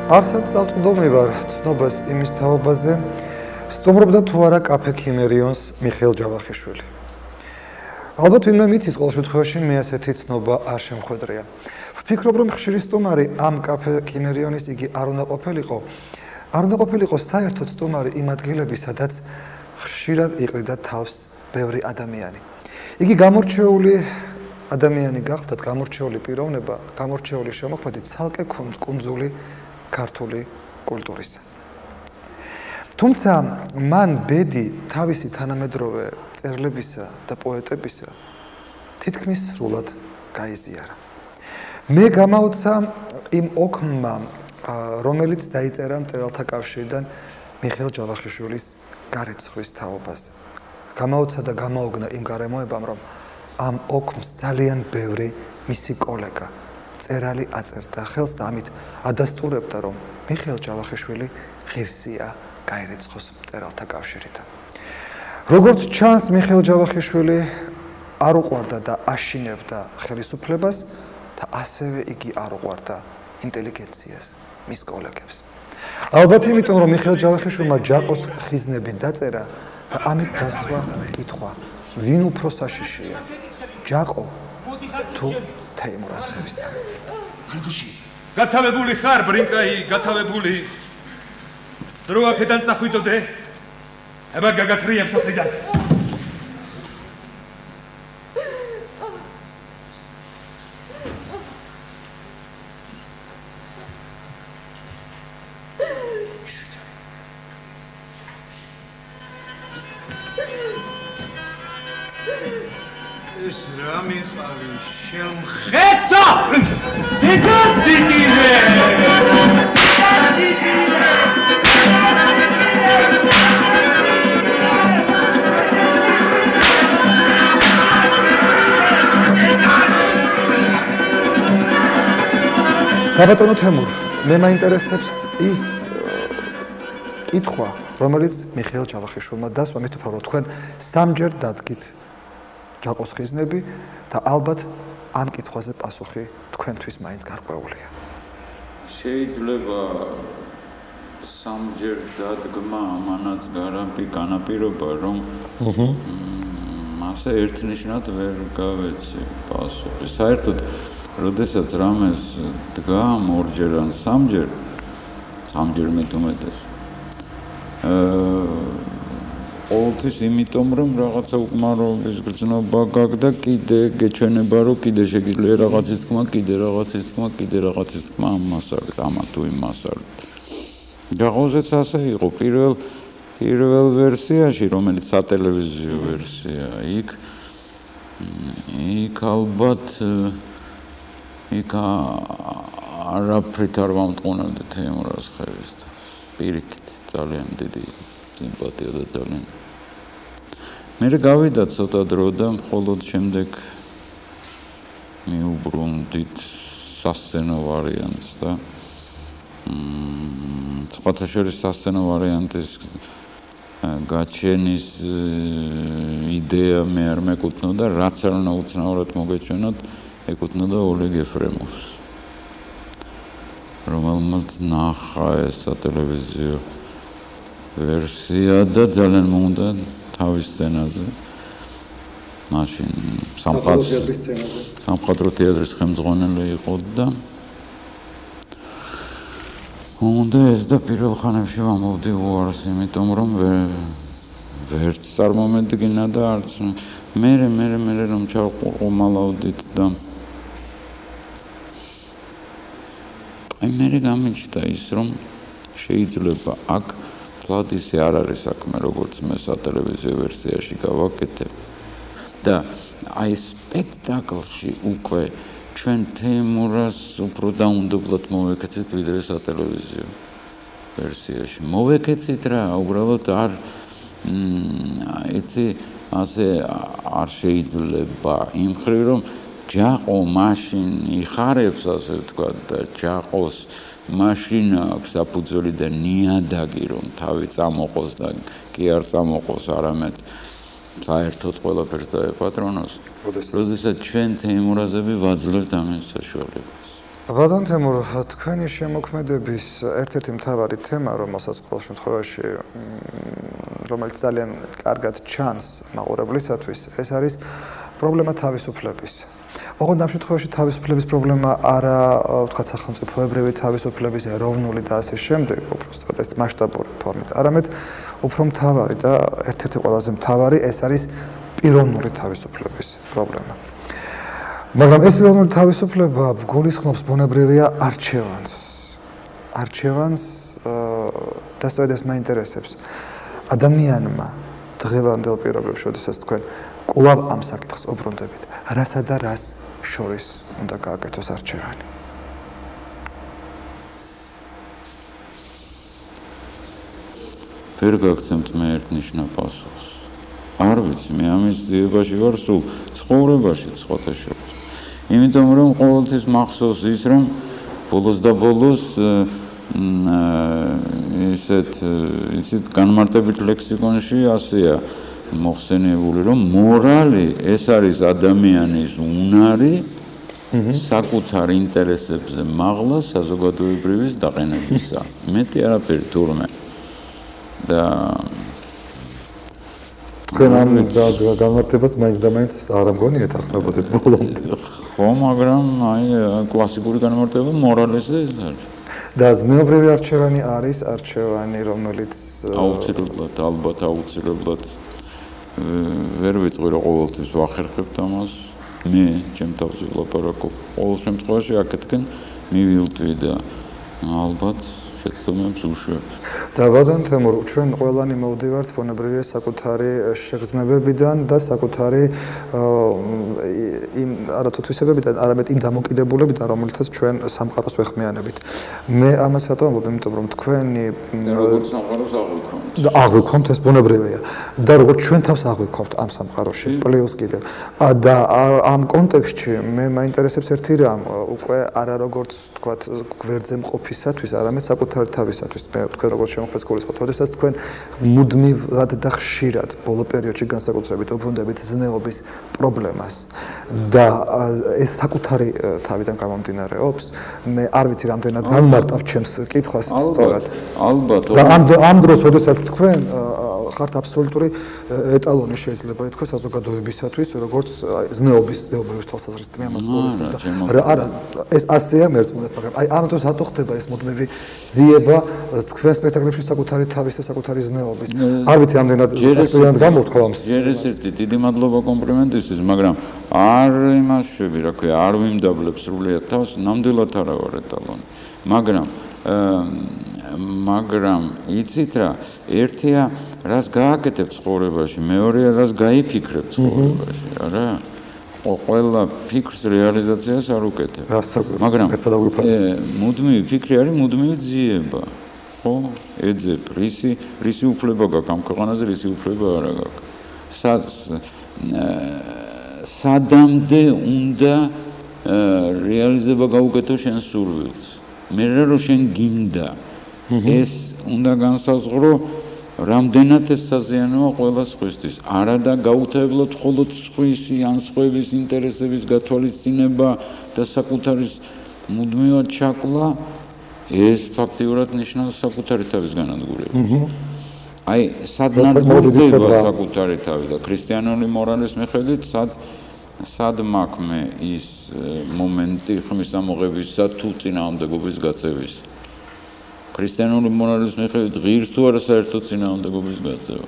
არსად წავწყდომი ვარ ცნობას იმის თაობაზე, სტუმრობდა თუ არა კაფე ქიმერიონს მიხეილ ჯავახიშვილი. ალბათ ვინმე მიცის ყოველ შემთხვევაში მე ასეთი ცნობა არ შემხვედრია. ვფიქრობ რომ ხშირი სტუმარი ამ კაფე ქიმერიონის იგი არ უნდა ყოფილიყო საერთოდ სტუმარი იმ ადგილები, სადაც ხშირად იყრიდა თავს ბევრი ადამიანი. იგი გამორჩეული ადამიანი გახდათ, გამორჩეული პიროვნება, გამორჩეული შემოქმედი ცალკე კუნძული ქართული კულტურისა. თუმცა მან ბედი თავისი თანამედროვე წერლებისა და პოეტებისა თითქმის სრულად გაიზიარა. მე გამაუცა იმ ოქმმა, რომელიც დაიწერა მწერალთა კავშირიდან მიხეილ ჯავახიშვილის გარიცხვის თაობაზე. გამაუცა და გამოუგნა იმ გარემოებამ, რომ ამ ოქმს ძალიან ბევრი მისი კოლეგა წერალი აწერდა ხელს და ამით ადასტურებდა, რომ მიხეილ ჯავახიშვილი ღირსია გაერიცხოს მწერალთა კავშირიდან. როგორც ჩანს, მიხეილ ჯავახიშვილი არ უყვარდა და აშინებდა ხელისუფლებას და ასევე იგი არ უყვარდა ინტელიგენციას, მის კოლეგებს. ალბათ იმიტომ, რომ მიხეილ ჯავახიშვილმა ჯაყოს ხიზნები დაწერა და ამით დასვა კითხვა, ვინ უფრო საშიშია, ჯაყო თუ თეიმურაზღებისთან. მარგუში, გათავებული ხარ, ბრინკაი, გათავებული. დრო აქედან წახვიდოდე. აბა გაგათრია მსოფლიდან. ეს რა მიყავი ხელმხეცა! დიდას დიდივე! გაბატონო თემურ, მე მაინტერესებს ის კითხვა, რომელიც მიხეილ ჯავახიშვილმა დასვა, მით უფრო რომ თქვენ სამჯერ დადგით ჯაყოს ხიზნები და ალბათ ამ კითხვაზე პასუხი თქვენთვის მაინც გარკვეულია. შეიძლება სამჯერ დადგმა ამანაც განაპირობა, რომ მასე ერთნიშნად ვერ გავეცი პასუხი. საერთოდ როდესაც რამეს დგამ ორჯერ ან სამჯერ მეტუმეტეს. ყოველთვის იმიტომ, რომ რაღაცა უკმარობის გრძნობა გაქვს და კიდე გეჩვენება, რომ კიდე შეგიძლია რაღაცის თქმა, კიდე რაღაცის თქმა ამ მასალით, ამა თუ იმ მასალით. ჯაყოზეც ასე იყო, პირველ ვერსიაში, რომელიც სატელევიზიო ვერსია, იქ ალბათ იქ არაფრით არ ვამტყუნებდი თეიმურაზღებისთან. პირიქით, ძალიან დიდი სიმპათია და ძალიან. მე გავიდა ცოტა დრო და მხოლოდ შემდეგ მიუბრუნდით სასცენო ვარიანტს და სხვათა შორის სასცენო ვარიანტის გაჩენის იდეა მე არ მეკუთვნოდა, რაც არ უნდა უცნაურად მოგეჩვენოთ, ეკუთვნოდა ოლეგ ეფრემოვს, რომელმაც ნახა ეს სატელევიზიო ვერსია და ძალიან მომდა თავის სცენაზე. მაშინ სამხატვრო თეატრის ხელმძღვანელი იყო და მომდა ეს და პირველ ხანებში ვამოვდი უარს, იმიტომ რომ ვერც წარმომედგინა და არც მე რომ ჩავყურყუმალავდით და მე გამიჩნდა ის, რომ შეიძლება აქ თლად ისე არ არის საქმე, როგორც მე სატელევიზიო ვერსიაში გავაკეთებ. და აი სპექტაკლში უკვე ჩვენ თეიმურას უფრო დაუნდობლად მოვეკეთეთ, ვიდრე სატელევიზიო ვერსიაში. მოვეკეთეთ რა, უბრალოდ არ იცი, ასე არ შეიძლება იმ მხრივ, რომ ჯაყო მაშინ იხარებს, ასე ვთქვათ, და ჯაყოს მაშინ აქვს საფუძველი და ნიადაგი, რომ თავი წამოყოს და კი არ წამოყოს, არამედ საერთოდ ყველაფერს დაეპატრონოს. როდესაც ჩვენ თეიმურაზები ვაძლევთ ამის საშუალებას. ბატონ თემურ, თქვენი შემოქმედების ერთ-ერთი მთავარი თემა, რომელსაც ყოველ შემთხვევაში რომელიც ძალიან კარგად ჩანს მაყურებლისათვის, ეს არის პრობლემა თავისუფლების. ოღონდ ამ შემთხვევაში თავისუფლების პრობლემა არა, ვთქვათ, სახელმწიფოებრივი თავისუფლების, ეროვნული და ასე შემდეგ, უბრალოდ ეს მასშტაბური ფორმით, არამედ უფრო მთავარი და ერთ-ერთი ყველაზე მთავარი ეს არის პიროვნული თავისუფლების პრობლემა. მაგრამ ეს პიროვნული თავისუფლება გულისხმობს ბუნებრივია არჩევანს. არჩევანს და სწორედ ეს მაინტერესებს. ადამიანმა დღევანდელ პირობებში, როდესაც თქვენ კვლავ ამ საკითხს უბრუნდებით, რასა და რას შორის უნდა გააკეთოს არჩევანი. ვერ გაგცემთ მე ერთნიშნა პასუხს. არ ვიცი, მე ამის ძიებაში ვარ სულ ცხოვრებაში სხვათა შორის. იმიტომ რომ ყოველთვის მახსოვს ის რომ ბოლოს და ბოლოს ისეთ განმარტებით ლექსიკონში ასეა მოხსენიებული რომ მორალი ეს არის ადამიანის უნარი საკუთარ ინტერესებზე მაღლა საზოგადოებრივის დაყენებისა. მეტი არაფერი თურმე და თქვენ ამ განმარტებას მაინც და მაინც არ ამგონიათ ახლებოდეთ ბოლომდე. ხო, მაგრამ აი კლასიკური განმარტება მორალის ეს არის. და ზნეობრივი არჩევანი არის არჩევანი, რომელიც აუცილებლად, ალბათ აუცილებლად ვერ ვიტყვი რომ ყოველთვის ვახერხებთ ამას. მე ჩემ თავზე ვლაპარაკობ. ყოველ შემთხვევაში აქეთკენ მივილტვი და ალბათ შეცდომებს უშვებ. და ბატონ თემურ, ჩვენ ყველანი მოვდივართ ბუნებრივია საკუთარი შეგრძნებებიდან და საკუთარი იმ არათუ თვისებებიდან, არამედ იმ დამოკიდებულებიდან, რომელთაც ჩვენ სამყაროს ვეხმიანებით. მე ამას რატომ ამბობ, იმიტომ რომ თქვენი როგორც სამყაროს აღვიქვამთ. და აღვიქვამთ ეს ბუნებრივია. და როგორც ჩვენ თავს აღვიქვამთ ამ სამყაროში, პლუს კიდევ. და ამ კონტექსტში მე მაინტერესებს ერთი რამ, უკვე არა როგორც თქვათ გვერდზე მყოფისათვის, არამედ საკუთარი თავისათვის. მე თქვენ როგორც შემოქმედს გულისხმობთ, როდესაც თქვენ მუდმივად და ხშირად ბოლო პერიოდში განსაკუთრებით უბრუნდებით ზნეობის პრობლემას და ეს საკუთარი თავიდან გამომდინარეობს, მე არ ვიცი რამდენად განმარტავ ჩემს კითხვას სწორად. ალბათ. და ამ დროს, როდესაც თქვენ ხართ აბსოლუტური ეტალონი შეიძლება ითქვას საზოგადოებისათვის, როგორც ზნეობის თვალსაზრისით მე ამას გულისხმობ და არა ეს ასეა მერწმუნეთ, მაგრამ აი ამ დროს რატო ხდება ეს მუდმივი ძიება თქვენ სპექტაკლებში საკუთარი თავის და საკუთარი ზნეობის. არ ვიცი რამდენად ტექნიკურად გამოვთქვა ამ. ჯერესერთი დიდი მადლობა კომპლიმენტისთვის, მაგრამ არ იმასშვები, რა ქვია, არ ვიმდაბლებ სრულიად თავს, ნამდვილად არა ვარ ეტალონი. მაგრამ იცით რა, ერთია რას გააკეთებ ცხოვრებაში, მეორეა რას გაიფიქრებ ცხოვრებაში, არა? ყველა ფიქრს რეალიზაციას არ უკეთებ. მაგრამ მუდმივი ფიქრი არის მუდმივი ძიება. ხო? ეძებ რისი უფლება გაქვს ამ ქვეყანაზე, რისი უფლება არა გაქვს. სადამდე უნდა რეალიზება გაუკეთო შენ სურვილს. მე რომ შენ გინდა ეს უნდა განსაზღვრო რამდენად ეს საზიანოა ყველა სხვისთვის. არა და გაუთავებლად მხოლოდ სხვისი ან სხვების ინტერესების გათვალისწინება და საკუთარის მუდმივად ჩაკლა ეს ფაქტიურად ნიშნავს საკუთარი თავის განადგურებას. აი, სად ნადგურდება საკუთარი თავი და ქრისტიანული მორალის მიხედვით სად მაქვს მე ის მომენტი ხმის ამოღებისა თუ წინააღმდეგობის გაწევის. ქრისტიანული მორალის მიხედვით ღირს თუ არა საერთოდ წინააღმდეგობის გაწევა.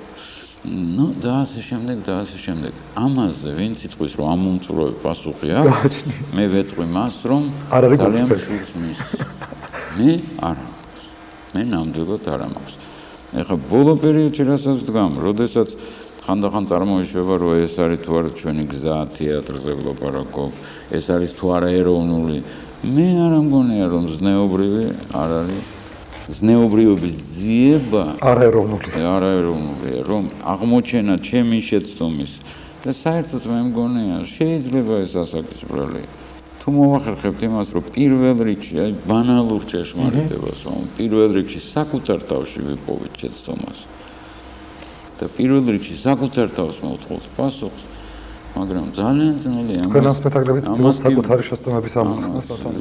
ნუ და ასე შემდეგ. ამაზე ვინც იტყვის რომ ამ უმწურავი პასუხი აქვს, მე ვეტყვი მას რომ ძალიან მსურს მის. მე არა მაქვს. მე ნამდვილად არა მაქვს. ეხლა ბოლო პერიოდში რასაც ვდგამ, როდესაც ხანდახან წარმოიშვება რომ ეს არის თუ არა ჩვენი გზა თეატრზე ვლაპარაკობ, ეს არის თუ არა ეროვნული. მე არ მგონია რომ ზნეობრივი არ არის. ზნეობრიობის ძიება არაეროვნულია, რომ აღმოჩენა ჩემი შეცდომის და საერთოდ მე მგონია შეიძლება ეს ასაკისბრალი თუ მოვახერხებთ იმას რომ პირველ რიგში აი ბანალურ ჭეშმარიტებას რომ პირველ რიგში საკუთარ თავში ვიპოვეთ შეცდომას და პირველ რიგში საკუთარ თავს მოვთხოვთ პასუხს მაგრამ ძალიან ძნელია. თქვენ ამ სპექტაკლებით ცდილობთ საკუთარი შესწავლების ამოხსნას ბატონ.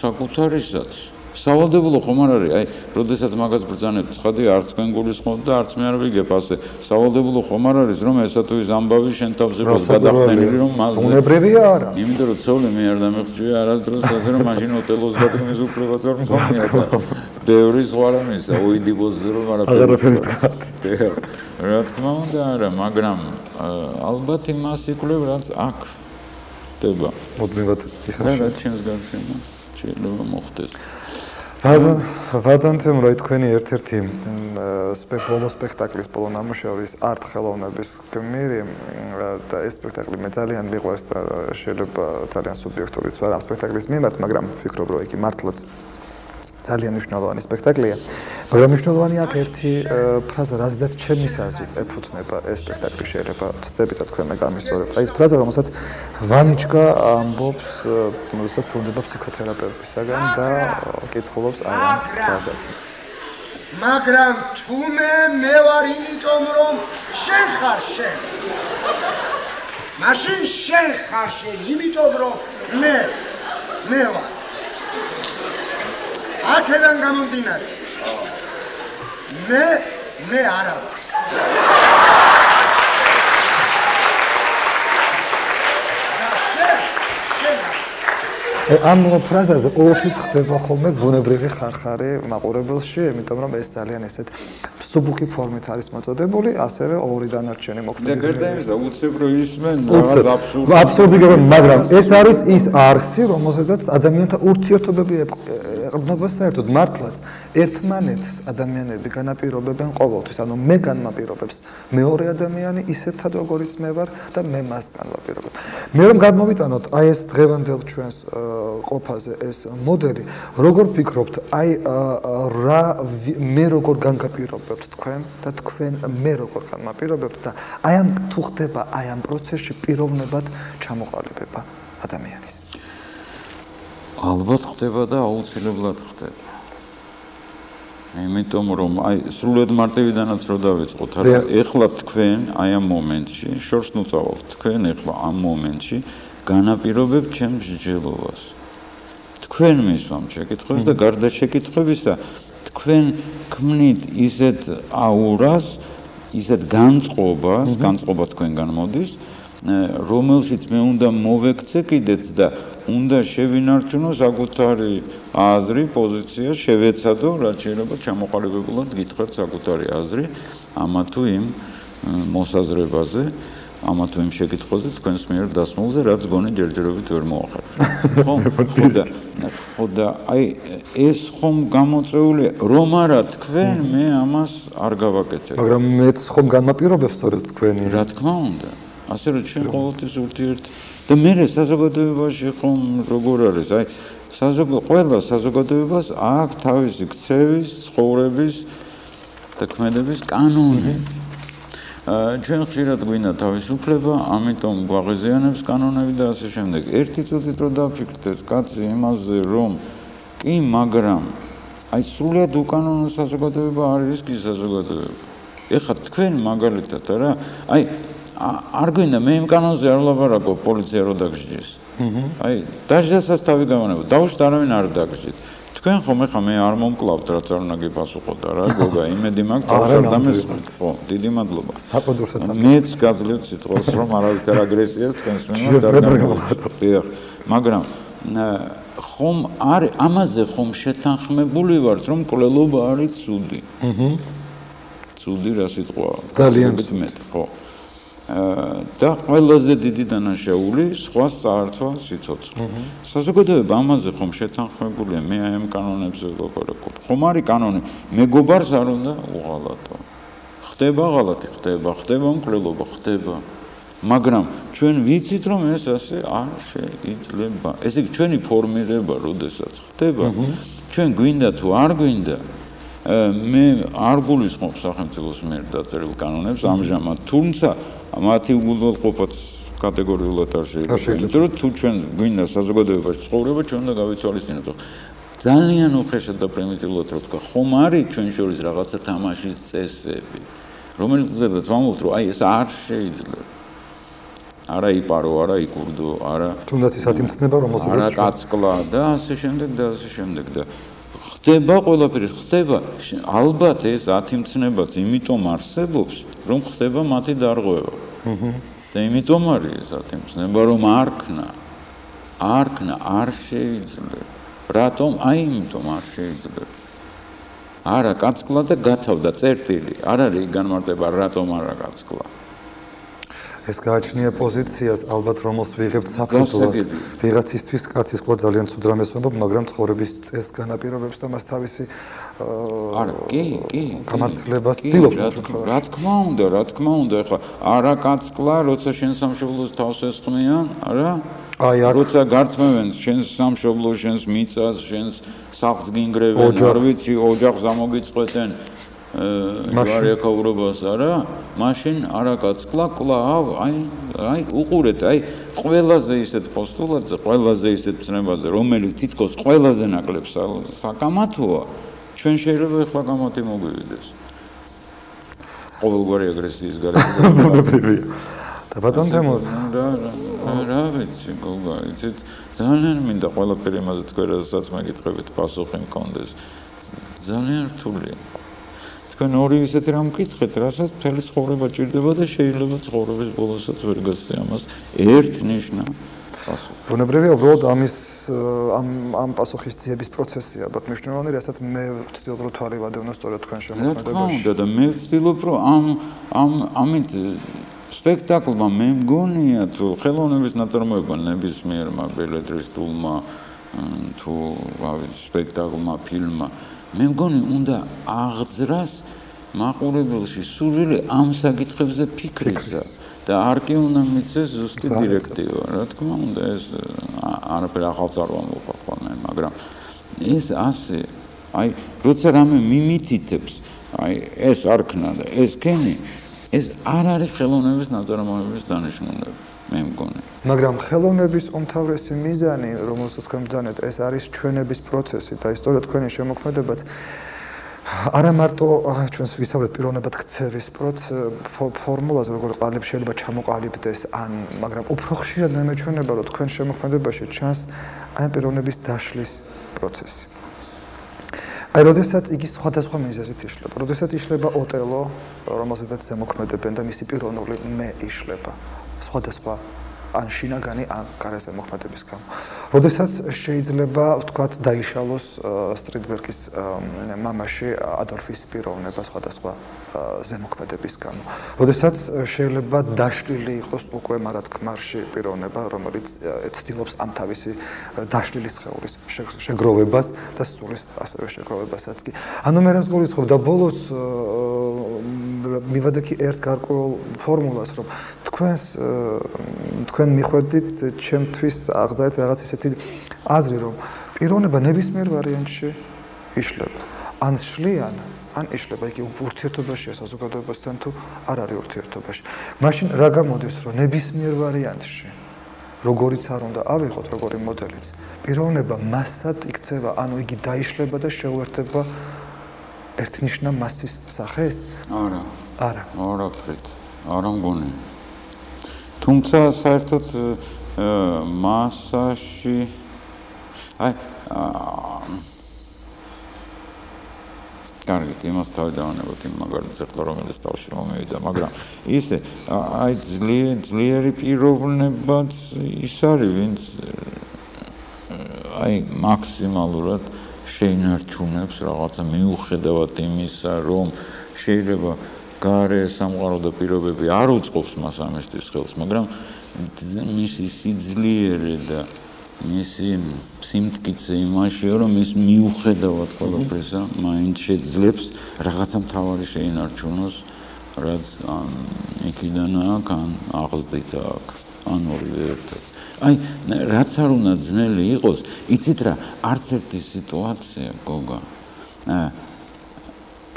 საკუთარისაც სავალდებულო ხომ არ არის? აი, როდესაც მაგას ბრძანებთ, ცხადი არც თქვენ გულისხმობთ და არც მე არ ვიგებ ასე. სავალდებულო ხომ არ არის, რომ ესა თუ ის ამბავი შენ თავზე გადახდენილი რომ მას უნებრევია არა. იმიტომ რომ ცოლი მე არ დამეხჭია არასდროს ასე რომ მაშინ ოტელოს გადმის უფლებაც არ მქონია და ბევრი სხვა რამისა, უიდიბოს რომ არაფერი თქვა. რა თქმა უნდა არა, მაგრამ ალბათ იმას იკვლევ რაც აქ ხდება. მოდმევად იხარშა. რა ჩვენს გარშემო შეიძლება მოხდეს. ვადანთემ რა თქვენი ერთ-ერთი ბოლო სპექტაკლის ბოლო ნამუშევრის არტ ხელოვნების გმირი და ეს სპექტაკლი მე ძალიან მიყვარს და შეიძლება ძალიან სუბიექტურიც ვარ ამ სპექტაკლის მიმართ, მაგრამ ვფიქრობ რომ იგი მართლაც ძალიან მნიშვნელოვანი სპექტაკლია. მაგრამ მნიშვნელოვანი აქ ერთი ფრაზა, რაზედაც ჩემის აზრით ეფუძნება ეს სპექტაკლი, შეიძლება ვწდებით და თქვენ მე გამისწორებთ. აი ეს ფრაზა, რომელსაც ვანიჩკა ამბობს, რომელსაც ბრუნდება ფსიქოთერაპევტისაგან და კითხულობს აი ამ ფრაზას. მაგრამ თუმე მე ვარ იმიტომ რომ შენ ხარ შენ. მაშინ შენ ხარ შენ, იმიტომ რომ მე ვარ. აქედან გამომდინარე. მე არა ვარ. ამ ფრაზაზე ყოველთვის ხდება ხოლმე ბუნებრივი ხარხარი მაყურებელში, იმიტომ რომ ეს ძალიან ესეთ სუბუქი ფორმით არის მოწოდებული, ასევე ორი დანარჩენი მოქმედება. და გარდა იმისა, უცებრო ისმენ რაღაც აბსურდი. აბსურდი, მაგრამ ეს არის ის არსი, რომელზედაც ადამიანთა ურთიერთობები ეყრდნობა საერთოდ მართლაც ერთმანეთს ადამიანები განაპირობებენ ყოველთვის, ანუ მე განმაპირობებს მეორე ადამიანი ისეთად როგორიც მე ვარ და მე მას განმაპირობებ. მე რომ გადმოვიტანოთ აი ეს დღევანდელ ჩვენს ყოფაზე ეს მოდელი, როგორ ფიქრობთ, აი რა მე როგორ განკაპირობებთ თქვენ და თქვენ მე როგორ განმაპირობებთ და აი ამ თუ ხდება აი ამ პროცესში პიროვნებად ჩამოყალიბება ადამიანის. ალბათ ხდება და აუცილებლად ხდება. იმიტომ რომ აი სრულად მარტივიდანაც რო დავიწყოთ, არა ეხლა თქვენ აი ამ მომენტში შორს ნუწავალთ, თქვენ ეხლა ამ მომენტში განაპირობებთ ჩემს მსჯელობას. თქვენ მისვამთ შეკითხვებს და გარდა შეკითხვებისა თქვენ ქმნით ისეთ აურას, ისეთ განწყობა თქვენგან მოდის, რომელშიც მე უნდა მოვექცე კიდეც და უნდა შევინარჩუნო საკუთარი აზრი, პოზიცია, შევეცადო, რაც შეიძლება ჩამოყალიბებულად გითხრათ საკუთარი აზრი ამა თუ იმ მოსაზრებაზე, ამა თუ იმ შეკითხვაზე თქვენს მიერ დასმულზე, რაც გონი ჯერჯერობით ვერ მოახერხეთ. ხო და აი ეს ხომ გამოწვეულია, რომ არა თქვენ მე ამას არ გავაკეთებ. მაგრამ მეც ხომ განმაპირობებს სწორედ თქვენი. რა თქმა უნდა. ასე რომ ჩვენ ყოველთვის ურთიერთობთ და მე საზოგადოებაში ხომ როგორ არის? აი ყველა საზოგადოებას აქვს თავისი ქცევის, ცხოვრების და ქმედების კანონი. ჩვენ ხშირად გვინდა თავისუფლება, ამიტომ გვაღიზიანებს კანონები და ასე შემდეგ. ერთი წუთით რო დაფიქრდეთ კაცი იმაზე, რომ კი, მაგრამ აი სრულად უკანონო საზოგადოება არ არის კი საზოგადოება. ეხლა თქვენ მაგალითად რა, აი არ გვინდა მე იმ კანონზე არ ვლაპარაკობ, პოლიცია რო დაგსჯეს. აი დაჟდასაც თავი გამონებო, დავუშვით არავინ არ დაგსჯით. თქვენ ხომ ეხლა მე არ მომკლავთ რაც არ უნდა გიფასუხოთ რა, გოგა, იმედი მაქვს თავს არ დამესწრეთ. ხო, დიდი მადლობა. საყდურსაც მეც გაძლევთ სიტყვას, რომ არავითარ აგრესიას თქვენს მიმართ არ გამოვხატო. მაგრამ ხომ არის ამაზე ხომ შეთანხმებული ვართ, რომ კვლელობა არის ცუდი. ცუდი რა სიტყვაა? ძალიან მეტ, ხო. და ყველაზე დიდი დანაშაული სხვა საერთო სიცოცხლე. საზოგადოება ამაზე ხომ შეთანხმებულია, მე აი ამ კანონებზე ვლაპარაკობ. ხომ არის კანონი, მეგობარს არ უნდა უღალატო. ხდება ღალატი, ხდება მკვლელობა, ხდება. მაგრამ ჩვენ ვიცით რომ ეს ასე არ შეიძლება. ესე იგი ჩვენი ფორმირება როდესაც ხდება, ჩვენ გვინდა თუ არ გვინდა მე არ გულისხმობ სახელმწიფოს მიერ დაწერილ კანონებს ამჟამად, თუმცა მათი უგულვებაც კატეგორიულად არ შეიძლება. იმიტომ რომ თუ ჩვენ გვინდა საზოგადოებაში ცხოვრება, ჩვენ უნდა გავითვალისწინოთ. ძალიან უხეშად და პრიმიტიულად რო თქვა, ხომ არის ჩვენ შორის რაღაცა თამაშის წესები, რომელზედაც ვამბობთ, რომ აი ეს არ შეიძლება. არა იპარო, არა იკურდო, არა თუნდაც ის ათიმცნება, რომელსაც არა კაცკლა და ასე შემდეგ და ხდება ყველაფერი, ხდება ალბათ ეს ათიმცნებაც იმიტომ არსებობს, რომ ხდება მათი დარღვევა. და იმიტომ არის ეს ათიმცნება, რომ არქნა არ შეიძლება. რატომ? აი იმიტომ არ შეიძლება. არა კაცკლა და გათავდა წერტილი. არ არის განმარტება რატომ არა კაცკლა. ეს გააჩნია პოზიციას ალბათ რომელს ვიღებთ საფუძვლად ვიღაცისთვის კაცის ყვა ძალიან ცუდ რამეს ვამბობ, მაგრამ ცხოვრების წესს განაპირობებს და მას თავისი არა კი გამართლებას ცდილობს. რა თქმა უნდა ეხლა არა კაცკლა როცა შენ სამშობლოს თავს ესხმიან, არა? აი აქ როცა გართმევენ შენს სამშობლოს, შენს მიწას, შენს სახლს გინგრევენ, არ ვიცი, ოჯახს ამოგიწყვეტენ ჯვარიაკაურობას, არა? მაშინ არა კაცკლა, კლავ, აი უყურეთ, აი ყველაზე ისეთ პოსტულატზე, ყველაზე ისეთ ცნებაზე, რომელიც თითქოს ყველაზე ნაკლებს საკამათოა, ჩვენ შეიძლება ეხლა კამათი მოგვივიდეს. ყოველგვარი აგრესიის გარშემო. და ბატონ თემო რა ვიცი გოგა იცით ძალიან მინდა ყველაფერი იმაზე თქვენ რასაც მეკითხებით პასუხი მქონდეს ძალიან რთულია თქვენ ორი ისეთი რამ მკითხეთ რასაც მთელი ცხოვრება ჭირდება და შეიძლება ცხოვრების ბოლოსაც ვერ გასცე ამას ერთნიშნა პასუხი ბუნებრივია უბრალოდ ამ პასუხის ძიების პროცესი ალბათ მნიშვნელოვანი რასაც მე ვცდილობ რომ თვალი ვადევნო სწორედ თქვენ შემოქმედებაში და მე ვცდილობ რომ ამით სპექტაკლმა მე მგონია თუ ხელოვნების ნაწარმოება ნებისმიერმა ბელეტრისტულმა თუ სპექტაკლმა ფილმმა მე მგონი უნდა აღძრას მაყურებელში სულელი ამ საკითხებზე ფიქრისა და არ კი უნდა მიცეს ზუსტი დირექტივა რა თქმა უნდა ეს არაფერ ახალს არ ვამოყვავ მაგრამ ეს ასე აი როცა რამე მიმითითებს აი ეს არქნა და ეს კენი ეს არ არის ხელოვნების ნაწარმოების დანიშნულება მე მგონი მაგრამ ხელოვნების უმთავრესი მიზანი რომელსაც თქვენ ბრძანეთ ეს არის ჩვენების პროცესი და ისტორია თქვენი შემოქმედებაც არა მარტო ჩვენს ვისაუბრეთ პიროვნებად ქცევის ფორმულაზე როგორ ყალიბ შეიძლება ჩამოყალიბდეს ან მაგრამ უფრო ხშირად მე მეჩვენება რომ თქვენ შემოქმედებაში ჩანს აი პიროვნების დაშლის პროცესი აი როდესაც იგი სხვადასხვა მიზეზით იშლება როდესაც იშლება ოტელო რომელზედაც ზემოქმედებენ და მისი პიროვნული მე იშლება სხვადასხვა ან შინაგანი ან გარესე მოქმედების გამო. როდესაც შეიძლება ვთქვათ დაიშალოს სტრიტბერგის მამაში ადოლფის პიროვნება სხვადასხვა ზემოქმედების გამო. როდესაც შეიძლება დაშლილი იყოს უკვე მარადქმარში პიროვნება, რომელიც ცდილობს ამ თავისი დაშლილი სხეულის შეგროვებას და სულის ასევე შეგროვებასაც კი. ანუ მე რას გულისხმობ და ბოლოს მივადექი ერთ გარკვეულ ფორმულას, რომ თქვენ მიხვედით ჩემთვის აღძარეთ რაღაც ისეთი აზრი, რომ პიროვნება ნებისმიერ ვარიანტში იშლება. ან შლიან, ან იშლება, იგი ურთიერთობაშია საზოგადოებასთან თუ არ არის ურთიერთობაში. მაშინ რა გამოდის, რომ ნებისმიერ ვარიანტში, როგორიც არ უნდა ავიღოთ, როგორი მოდელიც, პიროვნება მასად იქცევა, ანუ იგი დაიშლება და შეუერთდება ერთნიშნა მასის სახეს? არა. არა. არაფრით. არა მგონი. თუმცა საერთოდ მასაში აი კარგით, იმას თავი დავანებოთ იმ მაგალითს ახლა რომელიც თავში მომივიდა, მაგრამ ისე აი ძლიერი პიროვნებაც ის არის, ვინც აი მაქსიმალურად შეინარჩუნებს რაღაცა მიუხედავად იმისა, რომ შეიძლება გარე სამყარო და პირობები არ უწყობს მას ამისთვის ხელს, მაგრამ მისი სიძლიერე და მისი სიმტკიცე იმაშია, რომ ის მიუხედავად ყველაფრისა, მაინც შეძლებს რაღაცა მთავარი შეინარჩუნოს, რაც ან იქიდან აქ, ან აღზრდით აქ, ან ორივე ერთად. აი, რაც არ უნდა ძნელი იყოს, იცით რა, არც ერთი სიტუაცია, გოგა,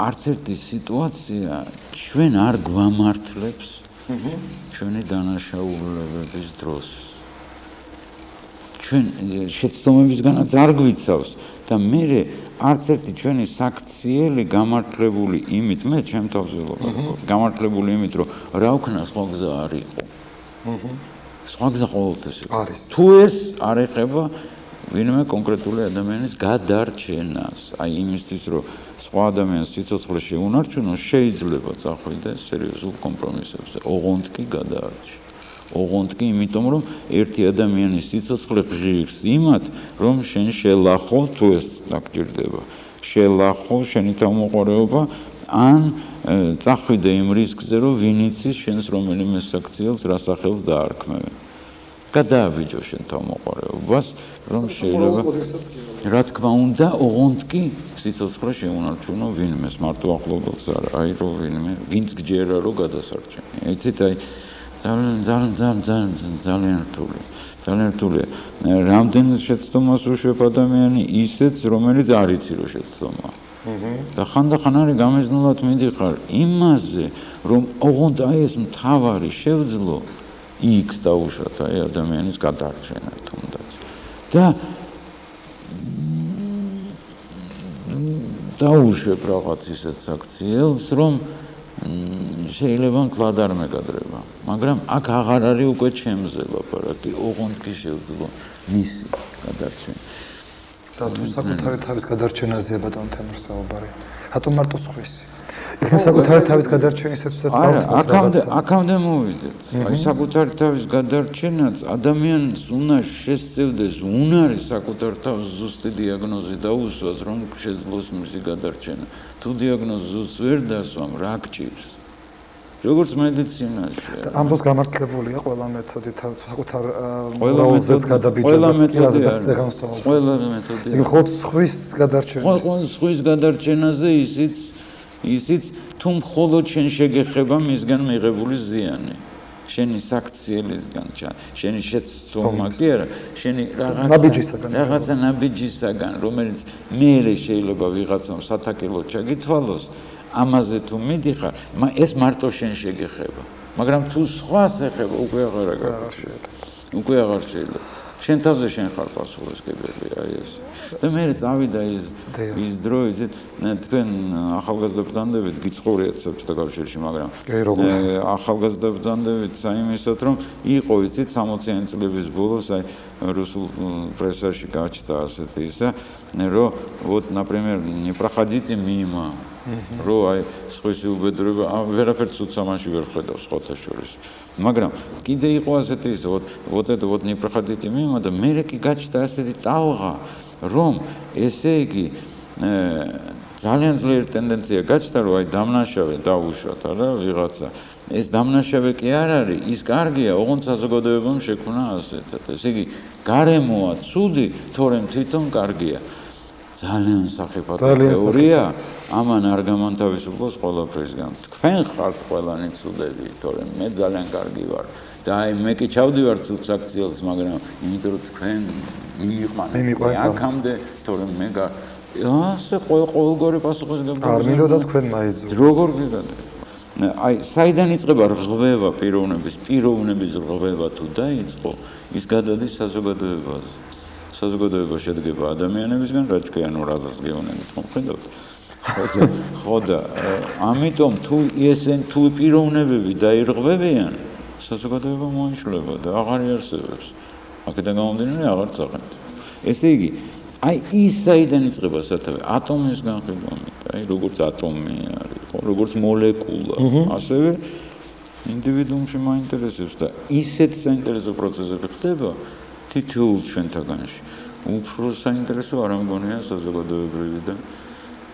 არც ერთი სიტუაცია ჩვენ არ გვამართლებს ჩვენი დანაშაულებების დროს. ჩვენ შეცდომებისგანაც არ გვიცავს და მე არც ერთი ჩვენი საქციელი გამართლებული იმით, მე ჩემ თავზე ვთქვი, გამართლებული იმით, რომ რა ვქნა სხვა გზა არ იყო. სხვა გზა ყოველთვის არის. თუ ეს არ ეხება ვინმე კონკრეტული ადამიანის გადარჩენას, აი იმისთვის რომ სხვა ადამიანს სიცოცხლე შეუნარჩუნოს, შეიძლება წახვიდე სერიოზულ კომპრომისებზე. ოღონდ კი გადაარჩი. ოღონდ კი იმიტომ რომ ერთი ადამიანის სიცოცხლე ღირს იმათ, რომ შენ შელახო, თუ ეს დაგჭირდება, შელახო შენი თავმოყარეობა ან წახვიდე იმ რისკზე, რომ ვინ იცის შენს რომელიმე საქციელს რა სახელს დაარქმევენ. გადააბიჯო შენ თავმოყარეობას, რომ შეიძლება რა თქმა უნდა, ოღონდ კი სიცოცხლე შეუნარჩუნო ვინმეს, მარტო ახლობელს არა, აი რომ ვინმე, ვინც გჯერა რომ გადასარჩენი. იცით, აი ძალიან რთულია. რამდენ შეცდომას უშვებ ადამიანი ისეც, რომელიც არ იცი რომ შეცდომა. და ხანდახან არის გამიზნულად მიდიხარ იმაზე, რომ ოღონდ აი ეს მთავარი შევძლო X დაუშვათ აი ადამიანის გადარჩენა თუნდაც. და დაუშვებ რაღაც ისეთ საქციელს, რომ შეიძლება მკლად არ მეგადრება, მაგრამ აქ აღარ არის უკვე ჩემზე ლაპარაკი, ოღონდ კი შევძლო მისი გადარჩენა. და თუ საკუთარი თავის გადარჩენაზეა ბატონ თემურს საუბარი, რატომ მარტო სხვისი? იქნებ საკუთარი თავის გადარჩენისაცაც აქამდე მოვიდეთ. აი საკუთარი თავის გადარჩენაც ადამიანს უნდა შესწევდეს უნარი საკუთარ თავს ზუსტი დიაგნოზი დაუსვას, რომ შეძლოს მისი გადარჩენა. თუ დიაგნოზი ზუსტ ვერ დასვამ, რა გჭირს? როგორც მედიცინაში. ამ დროს გამართლებულია ყველა მეთოდი საკუთარ მორალზეც გადაბიჯებას კი რაზეც წეღანს ვსაუბრობ. ყველა მეთოდი. იქ მხოლოდ სხვის გადარჩენაზე. ყველა სხვის გადარჩენაზე ისიც თუ მხოლოდ შენ შეგეხება მისგან მიღებული ზიანი. შენი საქციელისგან, შენი შეცდომა კი არა, შენი რაღაცა ნაბიჯისაგან, რომელიც მერე შეიძლება ვიღაცამ სათაკელო ჩაგითვალოს, ამაზე თუ მიდიხარ, ეს მარტო შენ შეგეხება. მაგრამ თუ სხვას ეხება, უკვე აღარ გაგაშელა. უკვე აღარ შეიძლება. შენ თავზე შენ ხარ პასუხისმგებელი, აი ეს. და მე წავიდა ის დრო, იცით, თქვენ ახალგაზრდა ბრძანდებით გიცხოვრიათ საბჭოთა კავშირში, მაგრამ ახალგაზრდა ბრძანდებით საიმისოთ, რომ იყო, იცით, 60-იანი წლების ბოლოს, აი რუსულ პრესაში გაჩნდა ასეთი ისა, რომ вот, например, не проходите мимо. რო აი სხვისი უბედურება ვერაფერს უცამაში ვერ ხედავს სხვათა შორის. მაგრამ კიდე იყო ასეთი ის, вот это вот не проходите мимо და მე კი გაჩნდა ასეთი ტალღა, რომ ესე იგი ძალიან ძლიერი ტენდენცია გაჩნდა, რომ აი დამნაშავე დაუშვათ არა ვიღაცა. ეს დამნაშავე კი არ არის, ის კარგია, ოღონდ საზოგადოებამ შექმნა ასეთად. ესე იგი გარემოა ცუდი, თორემ თვითონ კარგია. ძალიან სახიფათო თეორია, ამან არ გამანთავისუფლოს ყველაფრისგან. თქვენ ხართ ყველანი ცუდები, თორემ მე ძალიან კარგი ვარ. და აი მე კი ჩავდივარ ცუდ საქციელს, მაგრამ იმიტომ რომ თქვენ მიმიყვანეთ აქამდე, თორემ მე ასე ყოველგვარი პასუხისმგებლობა არ მინდოდა თქვენ მაიძულოთ. როგორ გიგადეთ? აი საიდან იწყება რღვევა პიროვნების რღვევა თუ დაიწყო, ის გადადის საზოგადოებაზე. საზოგადოება შედგება ადამიანებისგან, რაც კიანო რაზას გეუბნებით, ხედავთ? ხო და ამიტომ თუ პიროვნებები დაირღვევიან, საზოგადოება მოიშლება და აღარ იარსებებს. აქედან გამომდინარე აღარც აღარ. ესე იგი, აი ის საიდან იწყება სათავე ატომის განხილვამით, აი როგორც ატომი არის, ხო, როგორც მოლეკულა, ასევე ინდივიდუუმში მაინტერესებს და ისეთ საინტერესო პროცესები ხდება თითოეულ ჩვენთაგანში. უფრო საინტერესო არ ამგონია საზოგადოებრივი და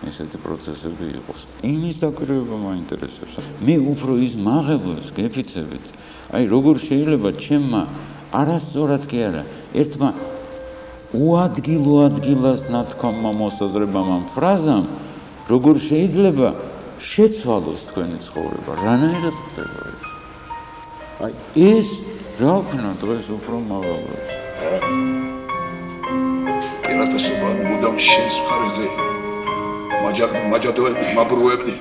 ესეთი პროცესები იყოს. იმის დაკვირვება მაინტერესებს. მე უფრო ის მაღლებს გეფიცებით. აი როგორ შეიძლება ჩემმა არასწორად კი არა, ერთმა უადგილო ადგილას ნათქვამმა მოსაზრებამ ამ ფრაზამ, როგორ შეიძლება შეცვალოს თქვენი ცხოვრება, რანაირად ხდება ეს. აი ეს რა ვქნა დღეს უფრო მაღლებს. ერატესობა მუდამ შენს მხარეზე მაჯადოები, მაბრუები.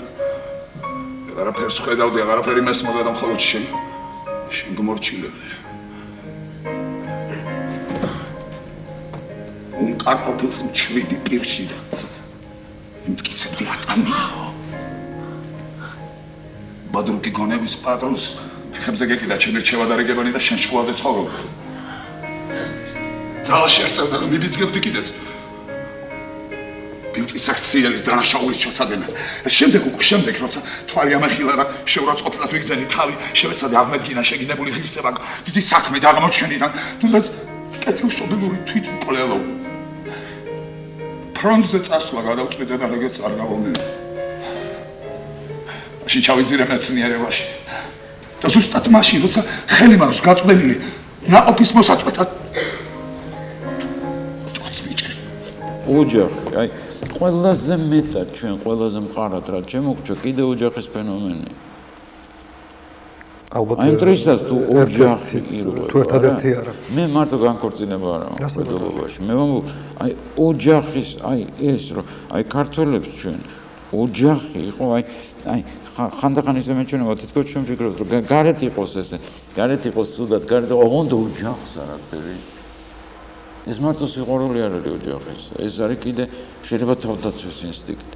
აღარაფერს ხედავდი, აღარაფერი მესმოდა და მხოლოდ შენ გმორჩილები. კარტოფილს მჩვიდი პირში და მტკიცებდი ატამიო. ბადრუკი გონების პატრონს ხებზე გეკიდა ჩემი რჩევა და რეგებანი და შენ შკოლაზე ცხოვრობ. ძალა შეერწევდა რომ მიბიძგებდი კიდეც. ბილწის აქციელის დანაშაულის ჩასადენა. შემდეგ როცა თვალი ამახილა და შეურაცხყოფილად ვიგზენი თავი, შევეცადე აღმედგინა შეგინებული ღირსება დიდი საქმე და აღმოჩენიდან, თუნდაც კეთილშობილური თვითმკვლელობა. ფრონტზე წასვლა გადავწყვიტე და რეგეც არ გავონე. მაშინ ჩავიძირე მეცნიერებაში. და ზუსტად მაშინ, როცა ხელი მაქვს გაწვდენილი ნაყოფის მოსაწყვეტად ოჯახი, აი, ყველაზე მეტად ჩვენ ყველაზე მყარად რა შემოგჭა კიდე ოჯახის ფენომენი. ალბათ აი, დროსაც თუ ოჯახი თუ ერთადერთი არა. მე მარტო განქორწინება არ მაქვს ბედობაში. მე ვამბობ, აი, ოჯახის, აი, ეს რომ აი ქართველებს ჩვენ ოჯახი იყო, აი, ხანდახან ისე მეჩვენება თითქოს ჩვენ ვფიქრობთ, რომ გარეთ იყოს ესე, გარეთ იყოს სუდად, გარეთ ოღონდ ოჯახს არაფერი. ეს მარტო სიყვარული არ არის ოჯახის. ეს არის კიდე შეიძლება თავდაცვის ინსტინქტი.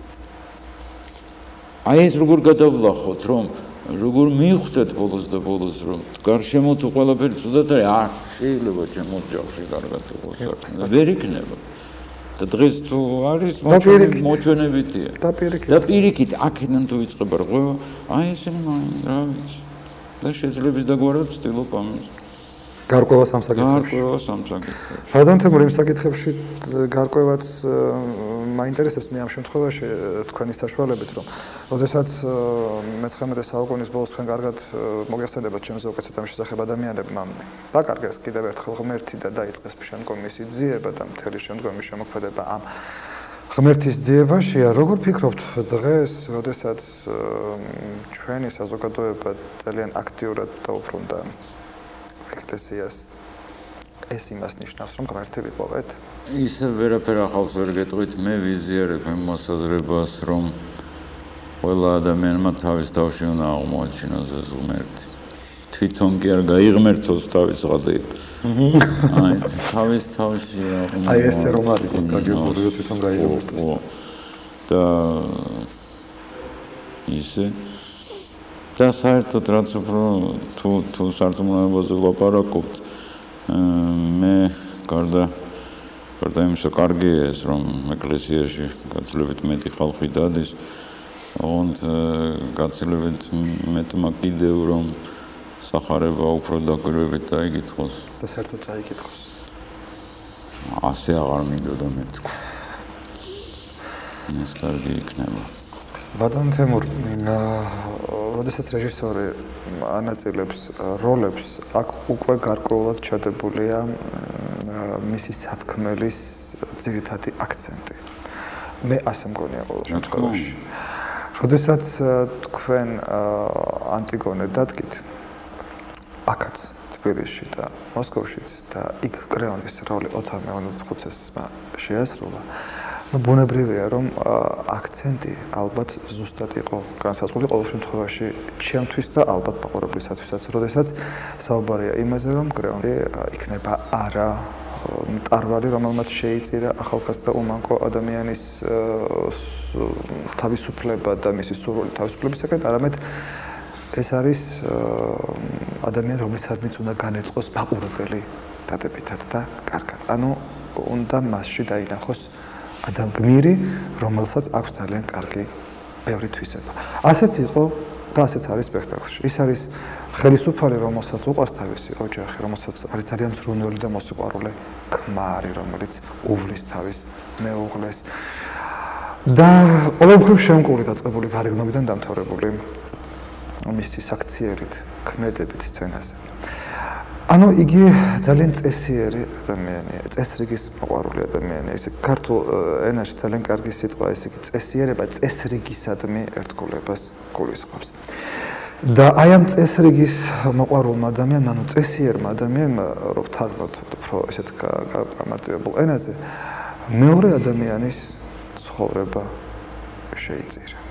აი ეს როგორ გადავლახოთ, რომ როგორ მივხვდეთ ბოლოს და ბოლოს, რომ გარშემო თუ ყველაფერი ცუდად არის, შეიძლება ჩემ ოჯახში კარგად იყოს. ვერ იქნება. და დღეს თუ არის მოჩვენებითია. და პირიქით, აქედან თუ იწყება რღვევა, აი ესენი მაინც რა ვიცი. და შეძლებს დაგვარად ვცდილობ ამას. გარკვევა სამსაკითხებში. ბატონ თემურ, იმ საკითხებში გარკვევაც მაინტერესებს მე ამ შემთხვევაში თქვენი საშუალებით, რომ როდესაც მე-19 საუკუნის ბოლოს თქვენ კარგად მოგეხსენებათ ჩემზე უკეთესად ამ შესახებ ადამიანებმა დაკარგეს კიდევ ერთხელ ღმერთი და დაიწყეს შენკო მისი ძიება და მთელი შემდგომი შემოქმედება ამ ღმერთის ძიებაშია. როგორ ფიქრობთ დღეს, როდესაც ჩვენი საზოგადოება ძალიან აქტიურად დაუბრუნდა ეკლესიას, ეს იმას ნიშნავს, რომ ღმერთი ვიპოვეთ? ისე ვერაფერ ახალს ვერ გეტყვით, მე ვიზიარებ იმ მოსაზრებას, რომ ყველა ადამიანმა თავის თავში უნდა აღმოაჩინოს ეს ღმერთი. თვითონ კი არ გაიღმერთოს თავის ღადე. აი, თავის თავში აი ესე რომ არის გაგებულო თვითონ გაიღმერთოს. და ისე და საერთოდ რაც უფრო თუ სარწმუნოებაზე ვლაპარაკობთ, მე გარდა იმისა კარგია ეს, რომ ეკლესიაში გაცილებით მეტი ხალხი დადის, ოღონდ გაცილებით მეტმა კიდევ რომ სახარება უფრო დაგვირვებით დაიკითხოს. და საერთოდ დაიკითხოს. ასე აღარ მინდოდა მე თქვა. ეს კარგი იქნება. ბატონ თემურ, როდესაც რეჟისორი ანაწილებს როლებს, აქ უკვე გარკვეულად ჩადებულია მისი სათქმელის ძირითადი აქცენტი. მე ასე მგონია ყოველ შემთხვევაში. როდესაც თქვენ ანტიგონე დადგით, აქაც თბილისში და მოსკოვშიც და იქ კრეონის როლი ოთარ მეუღლე-ხუცესმა შეასრულა. ბუნებრივია, რომ აქცენტი ალბათ ზუსტად იყო განსაზღვრული ყოველ შემთხვევაში ჩემთვის და ალბათ მაყურებლისათვისაც, როდესაც საუბარია იმაზე, რომ კრეონი იქნება არა მტარვალი, რომელმაც შეიწირა ახალგაზრდა უმანკო ადამიანის თავისუფლება და მისი სურვილი თავისუფლებისაკენ, არამედ ეს არის ადამიანი, რომლისადმიც უნდა განეწყოს მაყურებელი დადებითად და კარგად. ანუ უნდა მასში დაინახოს ადამგმირი, რომელსაც აქვს ძალიან კარგი ბევრი თვისება. ასეც იყო და ასეც არის სპექტაკლში. ის არის ხელისუფალი, რომელსაც უყვარს თავისი ოჯახი, რომელსაც არის ძალიან ზრუნველი და მოსიყვარულე ქმარი, რომელიც უვლის თავის მეუღლეს და ყოველმხრივ შემკული დაწყებული გარეგნობიდან დამთავრებული მისი საქციელით ქმედებით სცენაზე. ანუ იგი ძალიან წესიერი ადამიანია, წესრიგის მოყვარული ადამიანია. ისე ქართულ ენაში ძალიან კარგი სიტყვა, ესე იგი წესიერება წესრიგისადმი ერთგულებას გულისხმობს. და აი ამ წესრიგის მოყვარულმა ადამიანმა, ანუ წესიერმა ადამიანმა, რო ვთარგმნოთ უფრო ესეთ გამარტივებულ ენაზე, მეორე ადამიანის ცხოვრება შეიწირა.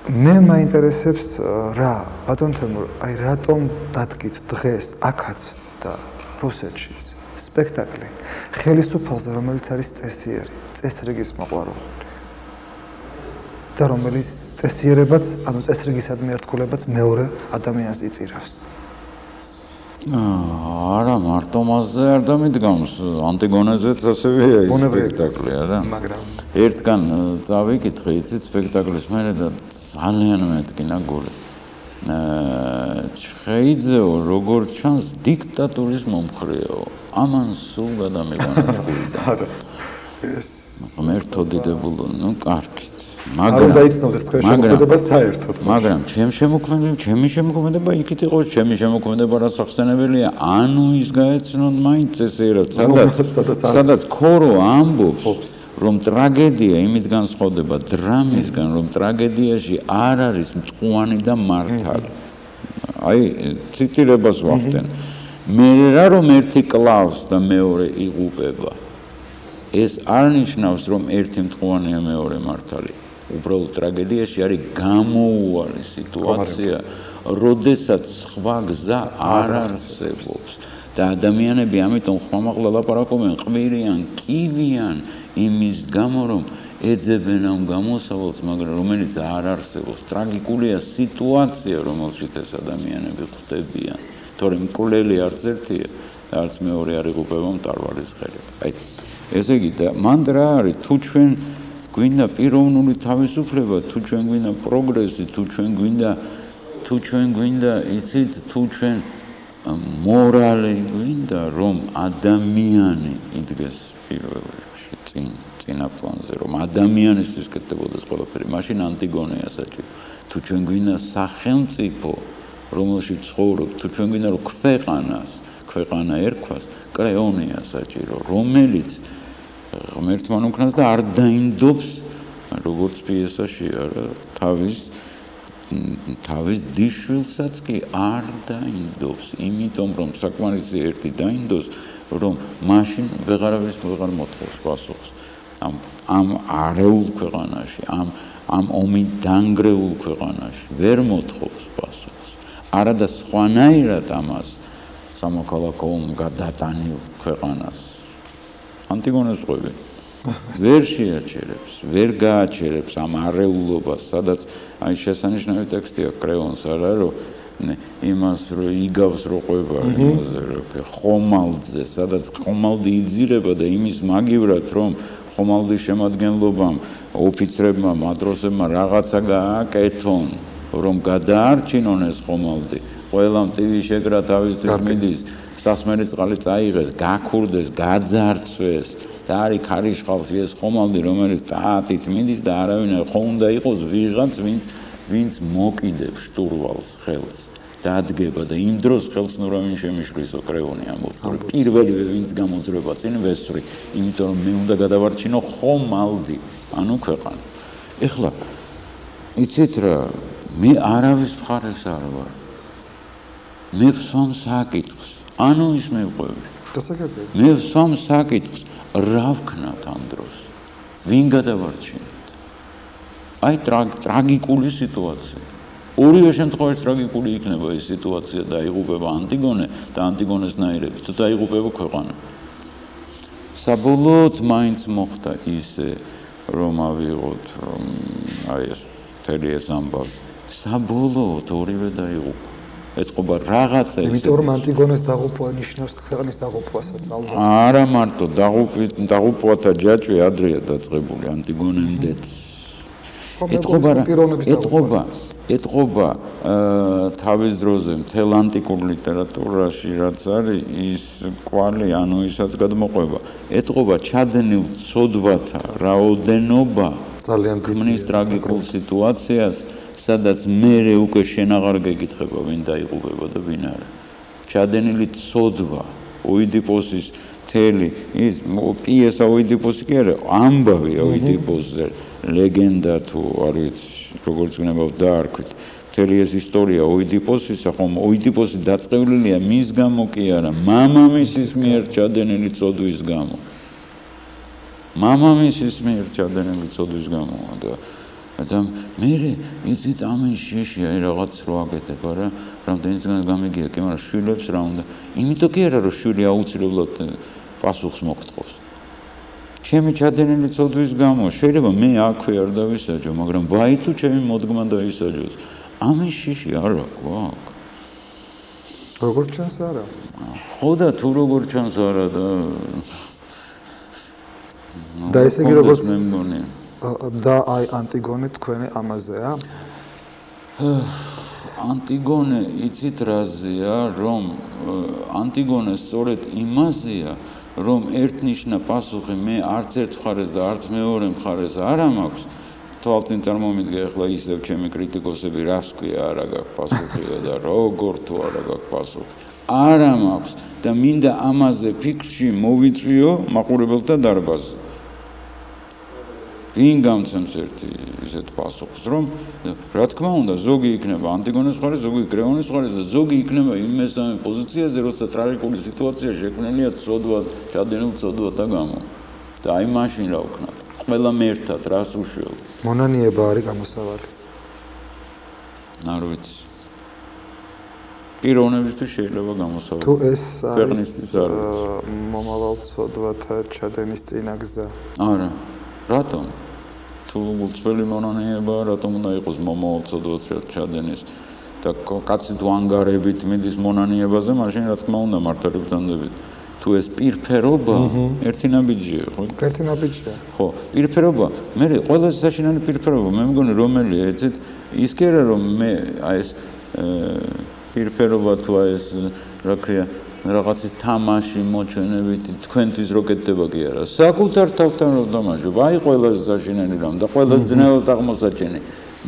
მე მაინტერესებს რა, ბატონ თემურ, აი რატომ დადგით დღეს აქაც და რუსეთშიც სპექტაკლი ხელისუფალზე, რომელიც არის წესიერი, წესრიგის მოყვარული. და რომელიც წესიერებაც, ანუ წესრიგისადმი ერთგულებაც მეორე ადამიანს იწირავს. არა, მარტო მასზე არ დამიდგამს, ანტიგონეზეც ასევეა ის სპექტაკლი, არა? მაგრამ ერთგან წავიკითხე, იცით სპექტაკლის მერე და ძალიან მეტკინა გული. ჩხეიძეო, როგორც ჩანს, დიქტატურის მომხრეაო. ამან სულ გადამიგონა გულიდან. არა. ეს მერთოდიდებულო, ნუ კარგით. მაგრამ დაიცნობდეს თქვენ შემოქმედება საერთოდ. მაგრამ ჩემი შემოქმედება იქით იყოს, ჩემი შემოქმედება რაც ახსენებელია, ანუ ის გაეცნოთ მაინც ესერად, სადაც ქორო ამბობს, რომ ტრაგედია იმით განსხვავდება დრამისგან, რომ ტრაგედიაში არ არის მწყვანი და მართალი. აი, ციტირებას ვახდენ. მე რა რომ ერთი კლავს და მეორე იღუპება. ეს არ ნიშნავს, რომ ერთი მწყვანია, მეორე მართალი. უბრალოდ ტრაგედიაში არის გამოუვალი სიტუაცია, როდესაც სხვა გზა არ არსებობს და ადამიანები ამიტომ ხმამაღლა ლაპარაკობენ, ყვირიან, კივიან იმის გამო, რომ ეძებენ ამ გამოსავალს, მაგრამ რომელიც არ არსებობს. ტრაგიკულია სიტუაცია, რომელშიც ეს ადამიანები ხვდებიან, თორემ მკვლელი არც ერთია და არც მეორე არ იღუპება მტარვალის ხელით. აი, ესე იგი და მან რა არის, თუ ჩვენ გვინდა პიროვნული თავისუფლება, თუ ჩვენ გვინდა პროგრესი, თუ ჩვენ გვინდა, იცით, თუ ჩვენ მორალი გვინდა, რომ ადამიანი იდგეს პირველ რიგში წინა პლანზე, რომ ადამიანისთვის კეთდებოდეს ყველაფერი, მაშინ ანტიგონეა საჭირო. თუ ჩვენ გვინდა სახელმწიფო, რომელშიც ცხოვრობთ, თუ ჩვენ გვინდა რომ ქვეყანა ერქვას, კრეონია საჭირო, რომელიც ღმერთმა უკნას და არ დაინდობს, როგორც პიესაში არა, თავის დიშვილსაც კი არ დაინდობს, იმიტომ რომ საკმარისი ერთი დაინდოს, რომ მაშინ ვეღარ მოთხოვს პასუხს. ამ არეულ ქვეყანაში, ამ ომი დანგრეულ ქვეყანაში ვერ მოთხოვს პასუხს. არა და სხვანაირად ამას სამოქალაქო ომი გადატანილ ქვეყანას ანტიგონეს ყვები ვერ შეაჩერებს, ვერ გააჩერებს ამ არეულობას, სადაც აი შესანიშნავი ტექსტია კრეონს არა, რომ იმას რო იგავს რო ყვება იმაზე რო ხომალდზე, სადაც ხომალდი იძირება და იმის მაგივრად რომ ხომალდის შემადგენლობამ, ოფიცრებმა, მატროსებმა რაღაცა გააკეთონ, რომ გადაარჩინონ ეს ხომალდი, ყველამ ტივი შეკრა თავისთვის მიდის, სასმელი წყალი წაიღეს, გაქურდეს, გაძარცვეს და არის ქარიშხალში ეს ხომალდი, რომელიც ტაატით მიდის და არავინ არ უნდა იყოს ვიღაც, ვინც მოკიდებს შტურვალს ხელს. დადგება და იმ დროს ხელს ნუ რა ვინ შემიშლისო კრეონი ამბობს. პირველივე ვინც გამოძრება წინ ვესწრი, იმიტომ რომ მე უნდა გადავარჩინო ხომალდი, ანუ ქვეყანა. ეხლა იცით რა, მე არავის მხარეს არ ვარ. მე ვსვამ საკითხს, ანუ ის მევყვები. მე ვსვამ საკითხს, რა ვქნათ ამ დროს? ვინ გადავარჩინოთ? აი ტრაგიკული სიტუაცია. ორივე შემთხვევაში ტრაგიკული იქნება ეს სიტუაცია და იღუპება ანტიგონე და ანტიგონესნაირები თუ დაიღუპება ქვეყანა. საბოლოოდ მაინც მოხდა ისე რომ ავიღოთ რომ აი ეს მთელი ეს ამბავი საბოლოოდ ორივე დაიღუპა. ეთყობა რაღაცა ეს. იმიტომ რომ ანტიგონეს დაღუპვა ნიშნავს ქვეყნის დაღუპვასაც ალბათ. არა მარტო დაღუპვათა ჯაჭვი ადრეა დაწყებული ანტიგონემდეც. ეთყობა თავის დროზე მთელ ანტიკურ ლიტერატურაში რაც არის ის კვალი ანუ ისაც გადმოყვება ეთყობა ჩადენილ ცოდვათა რაოდენობა ძალიან ქმნის ტრაგიკულ სიტუაციას სადაც მერე უკვე შენ აღარ გეკითხება ვინ დაიღუპება და ვინ არა ჩადენილი ცოდვა ოიდიპოსის მთელი ის პიესა ოიდიპოსი კი არა ამბავი ოიდიპოსზე ლეგენდა თუ არის როგორც გნებავ დაარქვით მთელი ეს ისტორია ოიდიპოსისა ხომ ოიდიპოსი დაწყევლილია მის გამო კი არა მამამისის მიერ ჩადენილი ცოდვის გამო მამამისის მიერ ჩადენილი ცოდვის გამო და მე იცით ამის შიში აი რაღაც რო აკეთებ არა რამდენიც გამიგია კი მაგრამ შვილებს რა უნდა იმიტომ კი არა რომ შვილი აუცილებლად პასუხს მოგტყობს ჩემი ჩადენილი ცოდვის გამო შეიძლება მე აქვე არ დავისაჯო, მაგრამ ვაი თუ ჩემი მოდგმა დაისაჯოს. ამის შიში არ აქვს. როგორ ჩანს არა? ხო და თუ როგორ ჩანს არა და ესე იგი როგორც მე მგონი. და აი ანტიგონე თქვენი ამაზეა? ანტიგონე იცით რაზეა, რომ ანტიგონე სწორედ იმაზეა, რომ ერთნიშნა პასუხი მე არც ერთ მხარეს და არც მეორე მხარეს არ მაქვს. თვალწინ წარმომიდგე ახლა ისევ ჩემი კრიტიკოსები რას ქვია არა გაქვს პასუხი და როგორ თუ არა გაქვს პასუხი. არა მაქვს და მინდა ამაზე ფიქრში მოვიწვიო მაყურებელთა დარბაზზე. ვინ გამცემს ერთი ისეთ პასუხს, რომ რა თქმა უნდა, ზოგი იქნება ანტიგონეს მხარეს, ზოგი კრეონის მხარეს და ზოგი იქნება იმ მესამე პოზიციაზე, როცა ტრაგიკული სიტუაცია შექმნილია ცოდვად, ჩადენილ ცოდვათა გამო. და აი მაშინ რა ვქნათ? ყველა მერთად რას უშველთ? მონანიება არის გამოსავალი. არ ვიცი. პიროვნებისთვის შეიძლება გამოსავალი. თუ ეს არის მომავალ ცოდვათა ჩადენის წინაგზა. არა. რატომ? თუ უცხოელი მონანიება, რატომ უნდა იყოს მომავალ ცოდვათა ჩადენის და კაცი თუ ანგარებით მიდის მონანიებაზე, მაშინ რა თქმა უნდა მართალებს დანდებით. თუ ეს პირფერობა ერთი ნაბიჯია, ხო? ერთი ნაბიჯია. ხო, პირფერობა, მე ყველაზე საშინელი პირფერობა, მე მგონი რომელია, ეცეთ ის კი არა რომ მე აი ეს პირფერობა თუ აი ეს რა ქვია რაღაცის თამაში მოჩვენებით თქვენთვის რო კეთდება კი არა. საკუთარ თავთან რო დამაჟებ, აი ყველაზე საშინელი რამ და ყველაზე ძნელად აღმოსაჩენი.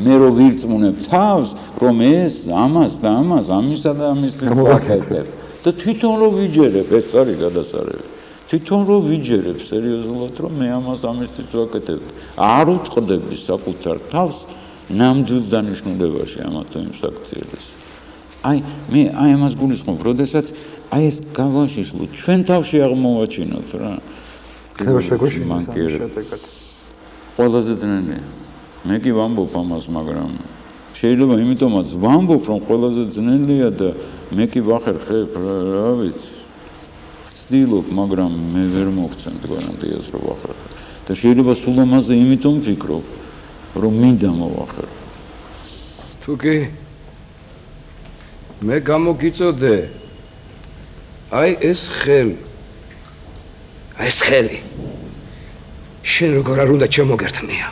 მე რო ვირწმუნებ თავს, რომ ეს ამას და ამას, ამისა და ამისთვის ვაკეთებ. და თვითონ რო ვიჯერებ, ეს არის გადასარევი. თვითონ რო ვიჯერებ სერიოზულად, რომ მე ამას ამისთვის ვაკეთებ. არ უწყდები საკუთარ თავს ნამდვილ დანიშნულებაში ამა თუ იმ საქციელს. აი მე აი ამას გულისხმობ, როდესაც აი ეს გავაშიშვლო, ჩვენ თავში აღმოვაჩინოთ რა. ხება შეგვეშინდა ამ შედეგად. ყველაზე ძნელია. მე კი ვამბობ ამას, მაგრამ შეიძლება იმიტომაც ვამბობ, რომ ყველაზე ძნელია და მე კი ვახერხებ, რა ვიცი. ვცდილობ, მაგრამ მე ვერ მოგცემ გარანტიას რომ ვახერხებ. და შეიძლება სულ ამაზე იმიტომ ვფიქრობ, რომ მინდა მოვახერხო. თუ კი მე გამოგიწოდე. აი ეს ხელი. აი ეს ხელი. შენ როგორ არ უნდა ჩემოგერთმია?